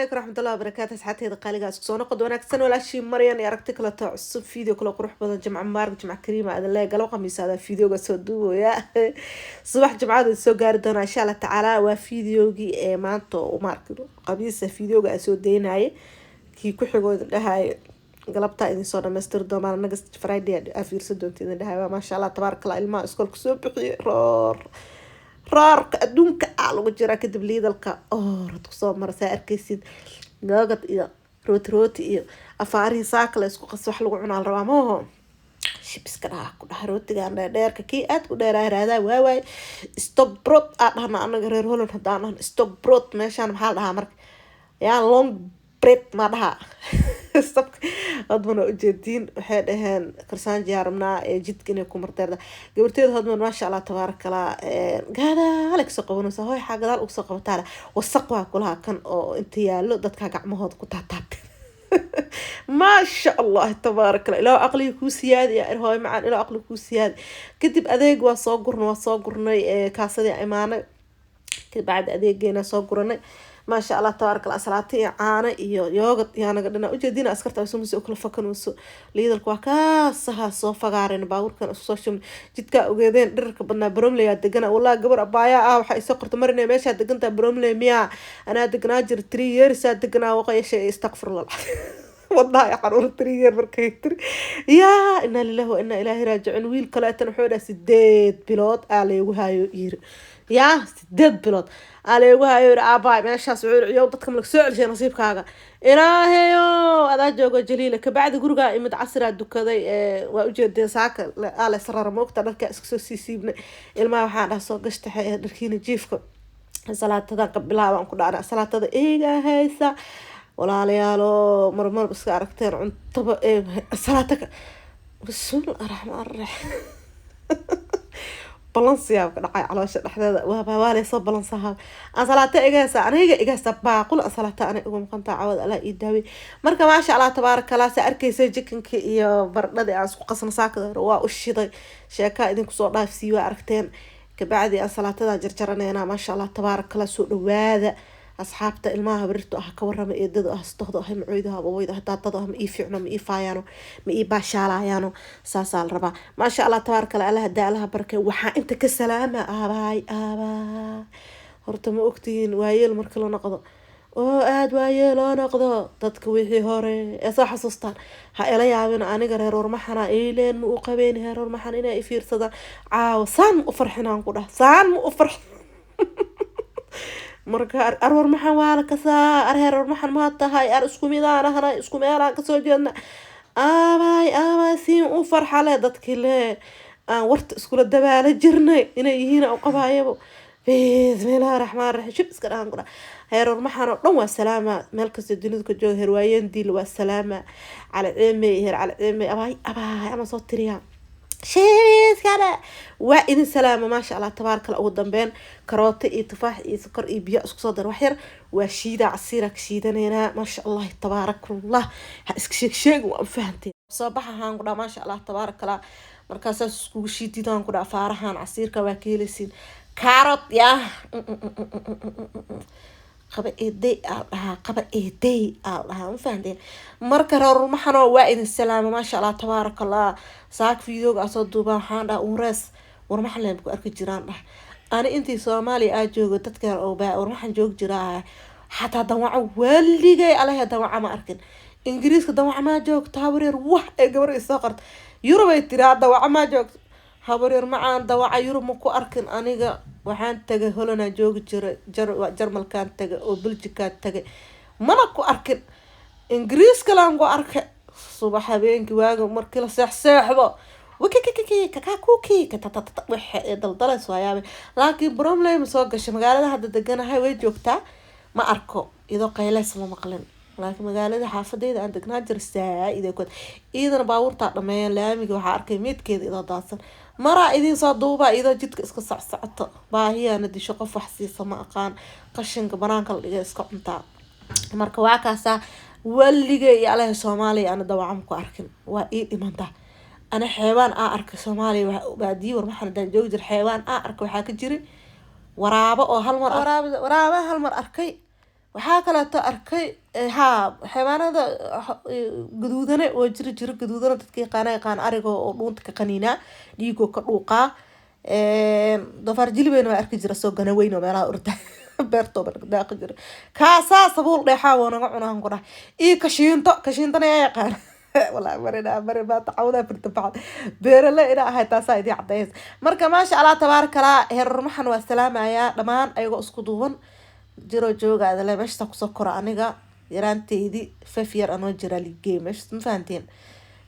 عليكم ورحمة الله وبركاته ساعتي هذا قالي قاس كسونا قد وانا كسن ولا شيء مريان ياركتك لا تعصب فيديو كلا قروح بدن جمع مارك جمع كريمة هذا لا قالوا قميص هذا فيديو قصدو يا صباح جمعة سو قاردنا إن شاء الله تعالى وفيديو جي ما أنتو ومارك قميص فيديو قاسو دين هاي كي كحجود هاي قلبتها إني صار مستر دوما أنا قصت فرايدي أفير سدونتي إن هاي ما شاء الله تبارك الله الماء اسكول كسو بخير raarka adduunka lagu jira kadib liidalka rad kusoo marsaa arkaysid gaagad iyo rooti iyo afaarihi saaka la isku qas wax lagu cunaa la rabaa maaho shibiska dhaha ku dhaha rootigan dheerka kii aad u dheeraa raada waaway stock brot dhahna anaga reer Holland hadaan stock brot meeshaan maxaa dhahaa marka yaa long bread ma dhaha هضمنا جدين واحد هن كرسان جارمنا جد كنا كمرتدا قبرتيد هضمنا ما شاء الله تبارك الله هذا هلك سقونا سهوي حاجة ذا وسقوا تعالى والسقوها كلها كان انت يا لو دتك قعمهود كتعتاب ما شاء الله تبارك الله إلى عقلي كوسياد يا إرهاي معان إلى عقلي كوسياد كتب أذيق وصاقرنا كاسدي إيمانه بعد أذيق جينا صاقرنا ما شاء الله تبارك الله صلاتي عانة يوغد يعني قدنا وجدينا أسكرت أسمس أكل فكن وسو ليد الكواكاس سها صوفا قارن باور كان أسوسهم جدك وجدين درك بدنا بروملي أدقنا والله قبر أبايا وحي سقرت مرني ماشي أدقنت بروملي ميا أنا أدقنا جر 3 years أدقنا وقاي شيء استغفر الله والله يا قرور 3 years بركيتر يا إنا لله وإنا إلهي راجعون ويل كلا تنحونا سديد بلوت علي وهايو ير يا سديد بلوت علي وهايو أباي ماشي سعود عيون تدكم لك سؤال شيء نصيب كاغا إلهي هذا جوجو جليلة كبعد جروجا إمد عصر الدكادي وأوجد ساك على سرر موقت أنا كأسكسو سيسيبنا الماء حنا سوق اشتحي دركين جيفكم صلاة هذا قبلها وأنكم على صلاة هذا إيه هيسا ولا ليالو مرمر بس عرفتين عن طب صلاتك بسم الله الرحمن الرحيم بلانسيا وكذا على وش الأحداث وبوالي صب بلانسها صلاتي إجازة أنا إجازة بقول صلاتي أنا أقوم كنت أعود على إيداوي مركب ما شاء الله تبارك الله سأركي سجكن كي يا بردي عن سوق قصنا ساكت رواء الشيء شيكا إذا كسر الله في سوا عرفتين كبعدي صلاتي جرجرنا أنا ما شاء الله تبارك الله سوق وهذا أصحابته الماها برتو كورة ما يدد استخدو هم عيدها بويدها تاتضهم ما يفعنا ما يفايانو ما يباشالايانو ساسال ربا ما شاء الله تبارك الله هدا لها بركة وحا انت كسلامة آباي هرتو ما أكتين وايل مركلو نقضو aad waayee loo noqdo dadka wixii hore ee soo xasuustaan ha ila yaabin aniga reer warmaxana ileen ma u qabeen reer warmaxan inay fiirsadaan caaw saan u farxinaan ku dhah saan u farx marka arwar maxan waala ka saa arheer maxan ma tahay ar isku midaan ahna isku meelaan ka soo jeedna aabay siin u farxale dadkii le aan warta isku la dabaala jirnay inay yihiin oo qabaayabo bismillaahir rahmaanir rahiim shib iska dhahan qura heer maxan oo dhan waa salaama meel kasta dunida ka jooga heer waayeen diil waa salaama ala ciime abay ama soo tiriyaa شيء كذا وإن سلامة ما شاء الله تبارك الله قدام بين كروت تفاح سكر بيا صدر وحير وشيدة عصيرك شيدة هنا ما شاء الله تبارك الله شيء وفهمتي صباحا هنقول ما شاء الله تبارك الله مركز سكوشيتي هنقول فارهان عصير كواكيلسين كاروت يا قبل إيدي الله ما فهمتين مركر محنا وائد السلام ما شاء الله تبارك الله ساك فيديو قصد دوبان حانا ورس ورمحنا بكو أركي جيران أنا أنتي صومالي أجوج تذكر أو باء ورمحن جوج جيران حتى دواعة واللي جاي عليها دواعة ما أركن إنجليز دواعة ما جوج تابرير وح جبر إساقرت يوروبي ترى دواعة ما جوج habaryar macaan dawaca Yurub ma ku arkin aniga waxaan tagay Holland joog Jarmalkaan tagay oo Belgium tagay mana ku arkin Ingiriis kale aan ku arkay subax habeenkii waaga markii la seexdo wikikiki kakakuki katatata waxa daldalayso ayaabay laakiin problem soo gashay magaalada hadda deganahay way joogtaa ma arko idoo qaylays ma maqlin laakiin magaalada xaafadeeda aan degnaa jirsaa idoo kod iidan baawurta dhameeyay laamiga waxa arkay midkeeda idoo daadsan mara idin soo duuba idoo jidka iska socsocoto baahiyana disho qof wax siisa ma aqaan qashinka banaanka la dhigay iska cuntaa marka waa kaasa waligay Ilaahay Soomaaliya ana dawacam ku arkin waa ii dhimanta ana xeewaan arkay Soomaaliya baadii war maxan daan joog jir xeewaan arkay waxa ka jiray waraabo oo hal mar arkay waxaa kaleeto arkay haa xayawaanada gaduudane oo jira gaduudana dadka yaqaan ariga oo dhuunta ka qaniinaa dhiigoo ka dhuuqaa doofaar jilibeyna waa arki jira soo gana weyn oo meelaha orda beertooba daaqi jira kaasaa sabuul dheexaa waa naga cunaan ku dhahay iyo kashiintana yaa yaqaan والله مرنا ما تعوضها في التبعات بير لا إلى هاي تاسا دي عديس مركا ما شاء الله تبارك الله هالرمحن والسلام يا دمان أيوة أسكدوهن جرو جوجا هذا لا مش تقص قرا أنيقا يران تيدي ففير أنا جرا لي جيم مش مفهمتين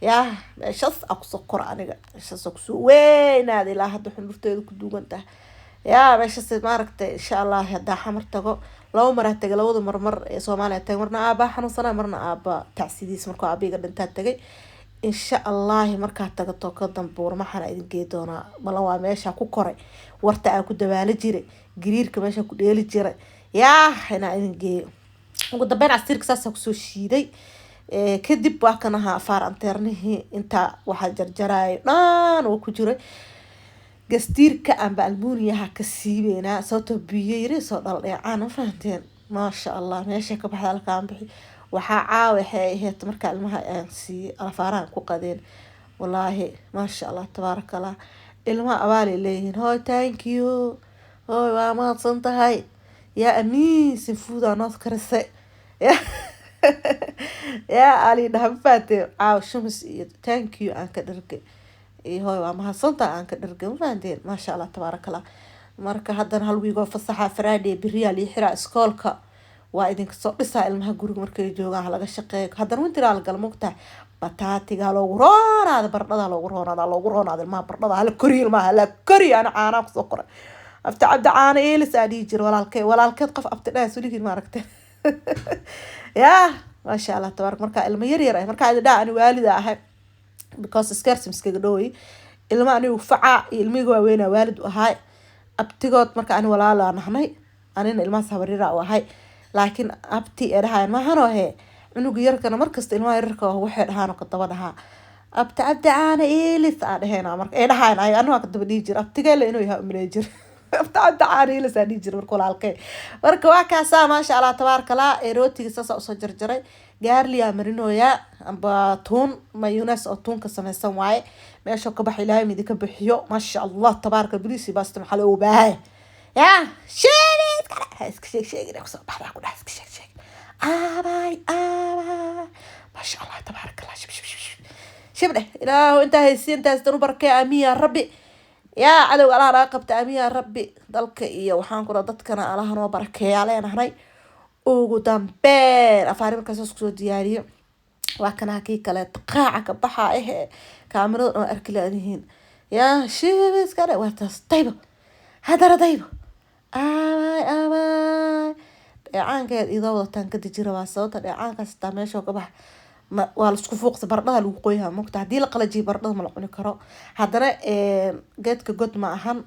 يا شخص أقص قرا أنيقا شخص أقص وين هذه لا حد حنور تيدو كدوغن ده يا باش استمارك إن شاء الله هدا حمر تقو لو مرة تجي لو مر سومالي تجي مرنا أبا حنوصنا مرنا أبا تعسيديس مركو أبي قد انت تجي إن شاء الله مركا تجي توقدم بور ما حنا إذن جيدونا ملوا ماشى كوكري ورتا أكو دبالة جيري جرير كماشى كو ديالي جيري يا حنا إذن جي وقد بين عسير كساسة كسو شيدي كدب واكنها فار انترنه انت واحد جرجراي نان وكجري gastiirka amba almuuniyaha ka siibeynaa sababtoo biyo yari soo dhaldheecaan ma fahanteen maasha allah meesha ka baxda halkaan bixi waxaa caawa waxay ahayd marka ilmaha aan siiyey alafaaraan ku qadeen wallaahi maasha allah tabaaraka allah ilmaha abaalay leeyihiin hooy thank you hooy waa mahadsan tahay yaa amiisin fuudaa nood karisay yaa ali dhaha ma fahanteen caawa shamis iyo thank you aan ka dhargay هو ما هالسلطة عنك درجة فاندين ما شاء الله تبارك الله مركا هذا هالوي جو فصحى فرادي بريال يحرق سكولكا وإذن كسر لسه المها جورج مركا يجوا على الشقيق هذا وين ترى على المقطع بتاتي قالوا وران هذا برد هذا وران هذا ما برد هذا كوري ما هلا كوري أنا بسكر أفتعد عانى إيه لسه أديجر ولا الكي قف أبتدأ سولي ما ركته يا ما شاء الله تبارك مركا الميري مركا هذا ده أنا والدة أحب because scarce miskiga dhooy ilma anigu faca ilmiga waaweena waalid u ahay abtigood marka aan walaalo nahnay anina ilmaha sabarira u ahay laakiin abti erahay ma hano he cunuga yarkana markasta ilmaha yarka waxay dhahaan ka daba dhaha abti abdi aana eelis aan dhaheena marka ee dhahaan ay anu ka daba dhijir abtiga la inuu yahay umreejir abti abdi aana eelis aan dhijir marka walaalkay marka waa kaasa ma sha Allah tabaaraka Allah erootiga sasa soo jarjaray gaarliya marinoya amba tuun mayunas oo tuunka samaysan waaye meesha ka baxay ilaahay mid ka bixiyo ma sha Allah tabaaraka bilisi baasta maxal oo baahay ya sheegid kala iska sheeg ku soo baxda ku dhax iska sheeg aabay ma sha Allah tabaaraka Allah shibde ilaahu inta haysiin taas danu barkay amiya rabbi ya cadow Allah raaqabta amiya rabbi dalka iyo waxaan ku dadkana Allah noo barakeeyalenahay ugu dambeyn afaari markaas isku soo diyaariyo waa kana hakii kale qaaca ka baxa kaamirada oo arki laadihiin yaa sheebis kale waa taas tayba hadara tayba aabay dheecaankeed idoo wadataan ka dijira waa sababta dheecaankaas taa meesha ka bax waa la isku fuuqsa bardhada lagu qoyaha mugta haddii la qalajiyo bardhada ma la cuni karo haddana geedka god ma ahan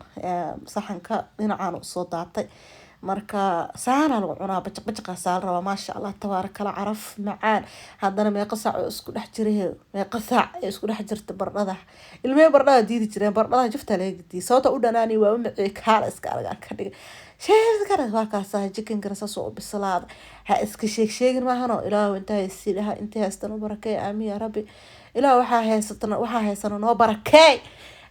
saxanka dhinacaan soo daatay marka saana lagu cunaa bajaq saal raba ma sha Allah tabaaraka Allah caraf macaan hadana meeqa saac isku dhex jiray meeqa saac isku dhex jirta bardhada ilmee bardhada diidi jireen bardhada jifta leegdi sababta u dhanaani waa u micii kaal iska arag ka dhig sheeg kara waa ka saa chicken kara soo bislaad ha iska sheegin ma hano ilaahu inta sidaha inta haystan barakay aamiin ya rabbi ilaahu waxa haysana noo barakay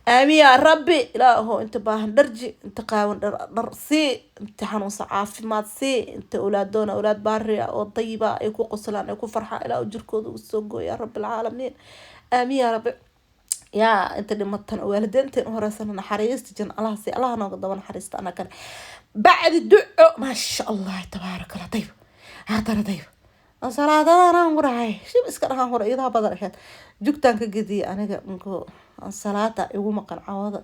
آمين يا ربي لا هو أنت باهن درجي أنت قاون درسي أنت حنون عافمات سي أنت أولادنا أولاد بارية أو طيبة يكون قصلان يكون فرحة إلى أجركود والسوق يا رب العالمين آمين يا ربي يا أنت اللي متن والدين أنت هرسنا حريست جن الله سي الله نقد وانا حريست أنا كان بعد الدعاء ما شاء الله تبارك الله طيب هذا طيب صلاة أنا وراي شو بس كنا هون إذا بدر حيت جوكتان كجدي أنا نقول صلاة يوم قن عوض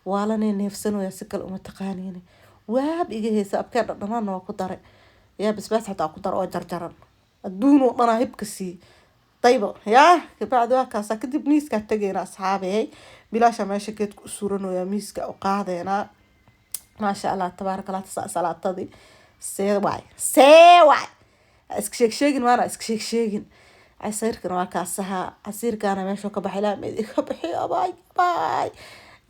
ولا نفسنا يا سكال تقانيني واب إجي ساب كان ضمان وقدر يا بس حتى أقدر أجرجرن الدون وأنا هبكسي طيب يا بعد وقت كدي بنيس كتجينا أصحابي بلا شماشة كده سورنا يا ميسك أو قاعدنا ما شاء الله تبارك الله صلاة تدي سواي اسك شيغن وانا اسك شيغن عسيركنا waa kaasaha casiirkaana meesha ka baxay la mid ka bixi abay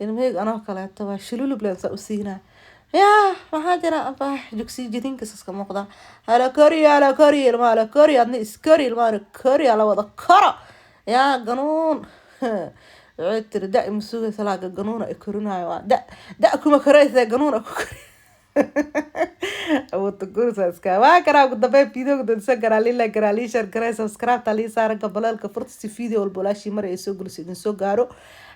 المهم أنا كلامته وشلول بلانس أسينا يا ما حاجة أبا جوكسي جدين قصص كمقطع على كوري ما على كوري أدني إسكوري ما على كوري على وضع كرة يا قانون عدت دا مسوي ثلاثة قانون أكرونها دا كم كريت قانون أكو أو تقول ساسكا ما كرا قد بيب فيديو قد نسكر على لا كرا لي شر كرا سبسكرايب تالي صار قبل الكفرت سي فيديو والبلاشي مرة يسوق لسيدن سو قارو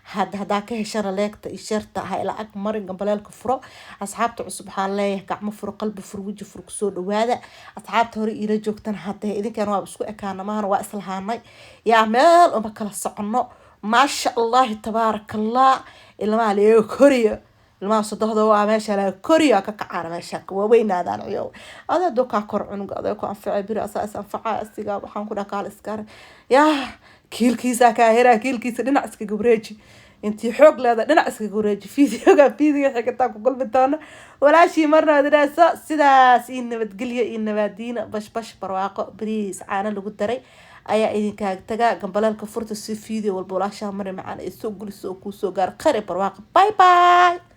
هداك هشر ليك إشرت هاي لعك مرة قبل الكفرة أصحابته سبحان الله كعم فرق قلب فرق وجه فرق سود وهذا أصحابته هري إلى جوكتن حتى إذا كانوا بسكو كان ما هو أصل هاني يعمل وبكل الصعنة ما شاء الله تبارك الله إلا ما عليه كوريا ilmaha sodohda waa meesha la koriya ka kacana meesha waa weynaadaan ciyow ada doka kor cunug ada ku anfacay bir asaas anfaca asiga waxaan ku dhaqaal iskar yaa kiilkiisa ka hera kiilkiisa dhinac iska gabreeji intii xoog leeda dhinac iska gabreeji fiidiga xigta ku galbitaana walaashii marna diraaso sidaas in nabadgelyo in nabadiina bash barwaaqo bariis caana lagu daray ayaa idinka taga gambalaalka furta si fiidiyo walba walaasha mar macaan ay soo guliso ku soo gaar qari barwaaqo bye bye